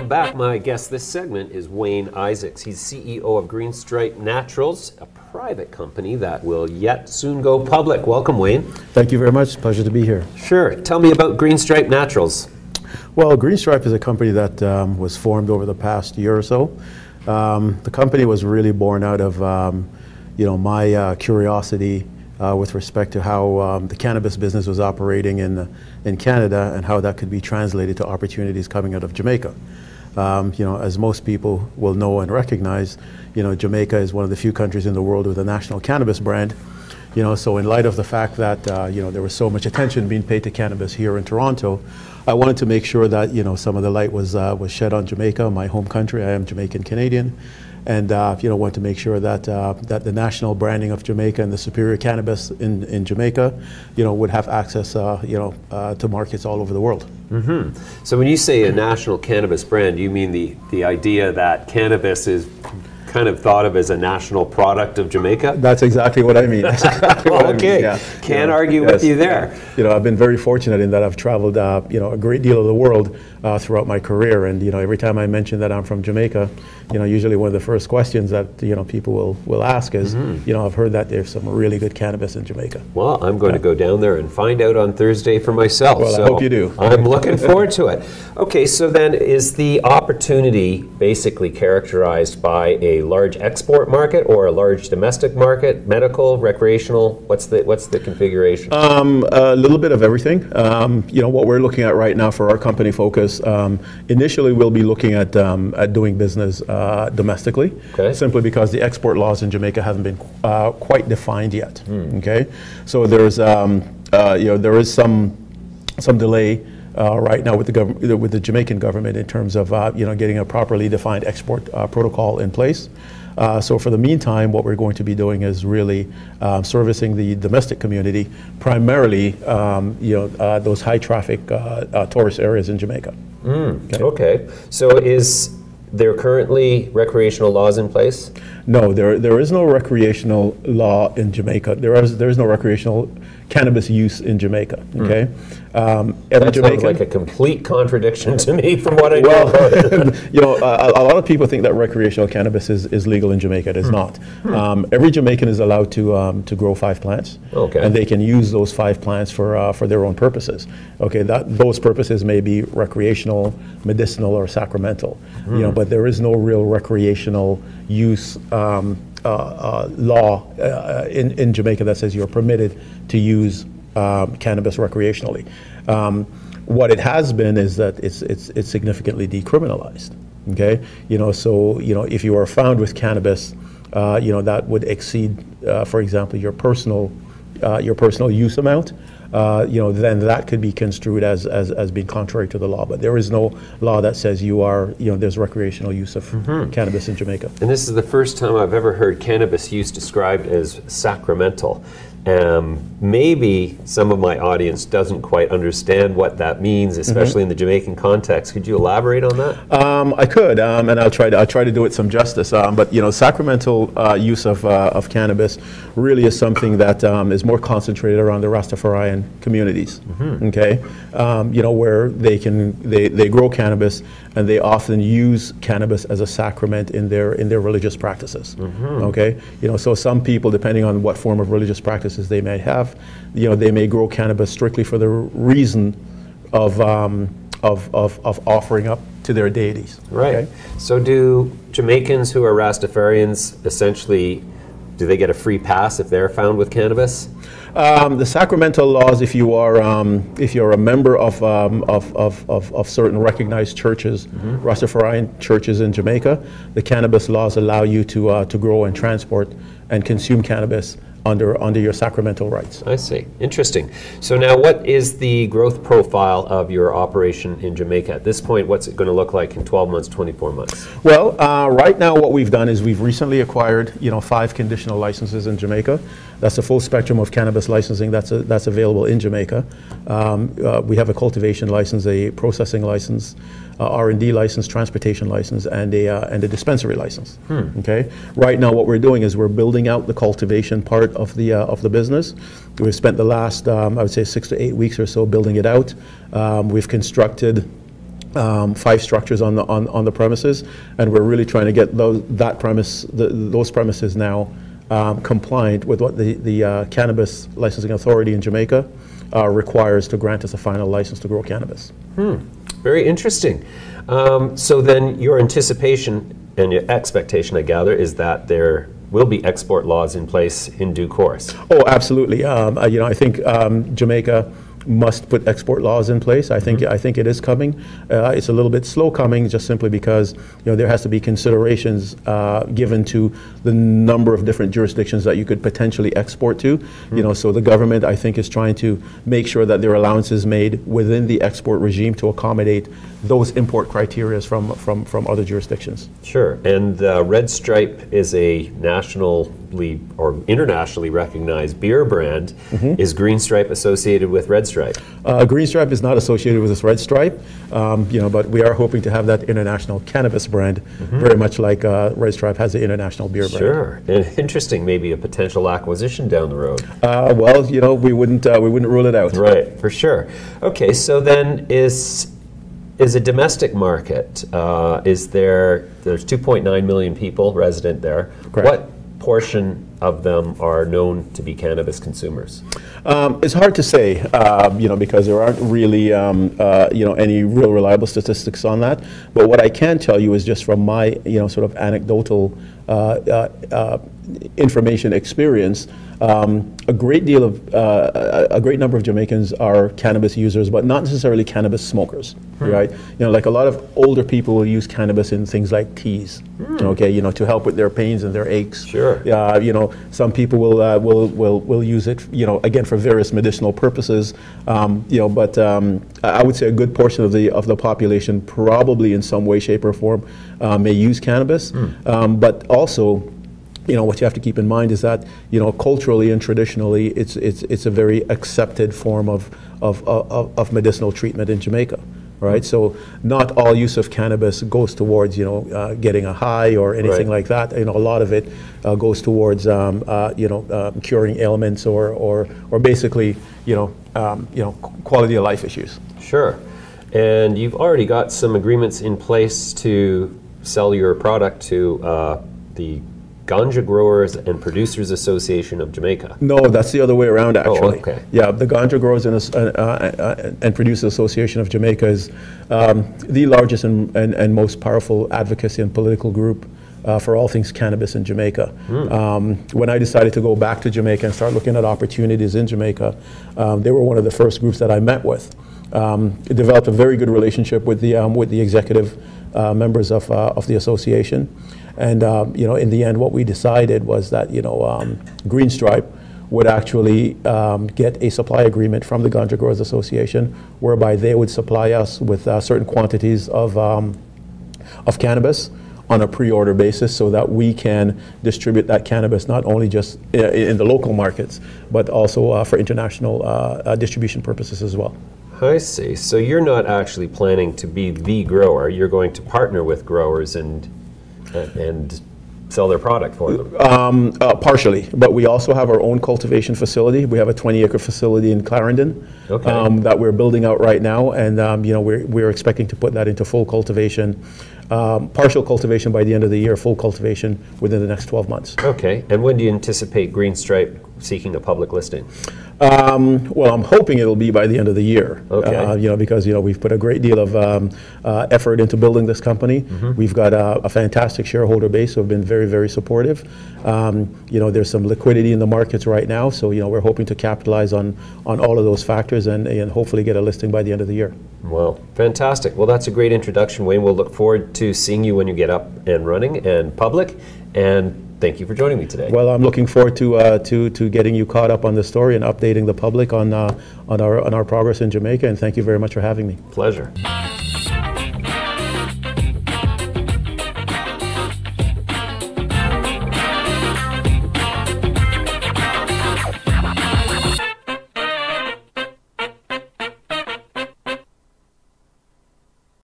Welcome back. My guest this segment is Wayne Isaacs. He's CEO of Green Stripe Naturals, a private company that will yet soon go public. Welcome, Wayne. Thank you very much. Pleasure to be here. Sure. Tell me about Green Stripe Naturals. Well, Green Stripe is a company that was formed over the past year or so. The company was really born out of my curiosity with respect to how the cannabis business was operating in Canada and how that could be translated to opportunities coming out of Jamaica. As most people will know and recognize, Jamaica is one of the few countries in the world with a national cannabis brand. So in light of the fact that there was so much attention being paid to cannabis here in Toronto, I wanted to make sure that some of the light was shed on Jamaica, my home country. I am Jamaican Canadian, and wanted to make sure that that the national branding of Jamaica and the superior cannabis in Jamaica, would have access to markets all over the world. Mm-hmm. So when you say a national cannabis brand, you mean the idea that cannabis is kind of thought of as a national product of Jamaica? That's exactly what I mean. That's exactly what I mean. Okay, Yeah. Can't argue with you there. I've been very fortunate in that I've traveled, a great deal of the world throughout my career, and every time I mention that I'm from Jamaica, usually one of the first questions that people will ask is, I've heard that there's some really good cannabis in Jamaica. Well, I'm going to go down there and find out on Thursday for myself. Well, so I hope you do. I'm looking forward to it. Okay, so then is the opportunity basically characterized by a large export market or a large domestic market, medical, recreational? What's the configuration? A little bit of everything. What we're looking at right now for our company focus, initially we'll be looking at doing business domestically, simply because the export laws in Jamaica haven't been quite defined yet. Okay, so there's there is some delay right now with the Jamaican government in terms of getting a properly defined export protocol in place. So for the meantime, what we're going to be doing is really servicing the domestic community, primarily those high traffic tourist areas in Jamaica. Okay. So is there currently recreational laws in place? No, there is no recreational law in Jamaica. There is no recreational cannabis use in Jamaica. Okay, that sounds like a complete contradiction to me from what I know about it. A lot of people think that recreational cannabis is legal in Jamaica. It is not. Every Jamaican is allowed to grow 5 plants, and they can use those 5 plants for their own purposes. Okay, those purposes may be recreational, medicinal, or sacramental. But there is no real recreational use law in Jamaica that says you're permitted to use cannabis recreationally. What it has been is that it's significantly decriminalized. Okay, so if you are found with cannabis, that would exceed, for example, your personal use amount. Then that could be construed as being contrary to the law. But there is no law that says there's recreational use of cannabis in Jamaica. And this is the first time I've ever heard cannabis use described as sacramental. Maybe some of my audience doesn't quite understand what that means, especially in the Jamaican context. Could you elaborate on that? I could, and I'll try to do it some justice. But sacramental use of cannabis really is something that is more concentrated around the Rastafarian communities. Okay, where they grow cannabis and they often use cannabis as a sacrament in their religious practices. Okay, so some people, depending on what form of religious practices they may have, they may grow cannabis strictly for the reason of offering up to their deities. Right. Okay? So do Jamaicans who are Rastafarians essentially, do they get a free pass if they're found with cannabis? The sacramental laws, if you're a member of certain recognized churches, Rastafarian churches in Jamaica, the cannabis laws allow you to grow and transport and consume cannabis under your sacramental rights. I see. Interesting. So now what is the growth profile of your operation in Jamaica? At this point, what's it going to look like in 12 months, 24 months? Well, right now what we've done is we've recently acquired 5 conditional licenses in Jamaica. That's a full spectrum of cannabis licensing that's available in Jamaica. We have a cultivation license, a processing license, R&D license, transportation license, and a dispensary license. Okay. Right now, what we're doing is we're building out the cultivation part of the business. We've spent the last, I would say, 6 to 8 weeks or so building it out. We've constructed 5 structures on the premises, and we're really trying to get those premises now compliant with what the Cannabis Licensing Authority in Jamaica requires to grant us a final license to grow cannabis. Very interesting. So then your anticipation and your expectation, I gather, is that there will be export laws in place in due course. Oh, absolutely. I think Jamaica must put export laws in place. I think it is coming. It's a little bit slow coming, just simply because there has to be considerations given to the number of different jurisdictions that you could potentially export to. So the government, I think, is trying to make sure that there are allowances made within the export regime to accommodate those import criteria from other jurisdictions. Sure. And Red Stripe is a nationally or internationally recognized beer brand. Is Green Stripe associated with Red Stripe? Green Stripe is not associated with this Red Stripe, but we are hoping to have that international cannabis brand, very much like Red Stripe has the international beer brand. Sure. And interesting, maybe a potential acquisition down the road. Well, we wouldn't rule it out. Right, for sure. Okay, so then is a domestic market, there's 2.9 million people resident there. Correct. What portion of them are known to be cannabis consumers? It's hard to say, because there aren't really, any real reliable statistics on that. But what I can tell you is just from my, sort of anecdotal information experience, a great number of Jamaicans are cannabis users, but not necessarily cannabis smokers, right? Like a lot of older people will use cannabis in things like teas, to help with their pains and their aches. Sure. Some people will use it, again, for various medicinal purposes. But I would say a good portion of the population, probably in some way, shape, or form, may use cannabis. But also, what you have to keep in mind is that, culturally and traditionally, it's a very accepted form of medicinal treatment in Jamaica, right? So not all use of cannabis goes towards, getting a high or anything like that. A lot of it goes towards, curing ailments or basically, quality of life issues. Sure. And you've already got some agreements in place to sell your product to the Ganja Growers and Producers Association of Jamaica. No, that's the other way around, actually. Oh, okay. Yeah, the Ganja Growers and Producers Association of Jamaica is the largest and most powerful advocacy and political group for all things cannabis in Jamaica. When I decided to go back to Jamaica and start looking at opportunities in Jamaica, they were one of the first groups that I met with. It developed a very good relationship with the executive members of the association. And in the end, what we decided was that Green Stripe would actually get a supply agreement from the Ganja Growers Association, whereby they would supply us with certain quantities of cannabis on a pre-order basis, so that we can distribute that cannabis not only just in the local markets, but also for international distribution purposes as well. I see. So you're not actually planning to be the grower. You're going to partner with growers and sell their product for them? Partially, but we also have our own cultivation facility. We have a 20-acre facility in Clarendon that we're building out right now, and we're expecting to put that into full cultivation, partial cultivation by the end of the year, full cultivation within the next 12 months. Okay, and when do you anticipate Green Stripe seeking a public listing? Well, I'm hoping it'll be by the end of the year. Okay. Because we've put a great deal of effort into building this company. We've got a fantastic shareholder base who have been very, very supportive. There's some liquidity in the markets right now, so we're hoping to capitalize on all of those factors and hopefully get a listing by the end of the year. Well, fantastic. Well, that's a great introduction, Wayne. We'll look forward to seeing you when you get up and running and public. And thank you for joining me today. Well, I'm looking forward to getting you caught up on the story and updating the public on our progress in Jamaica. And thank you very much for having me. Pleasure.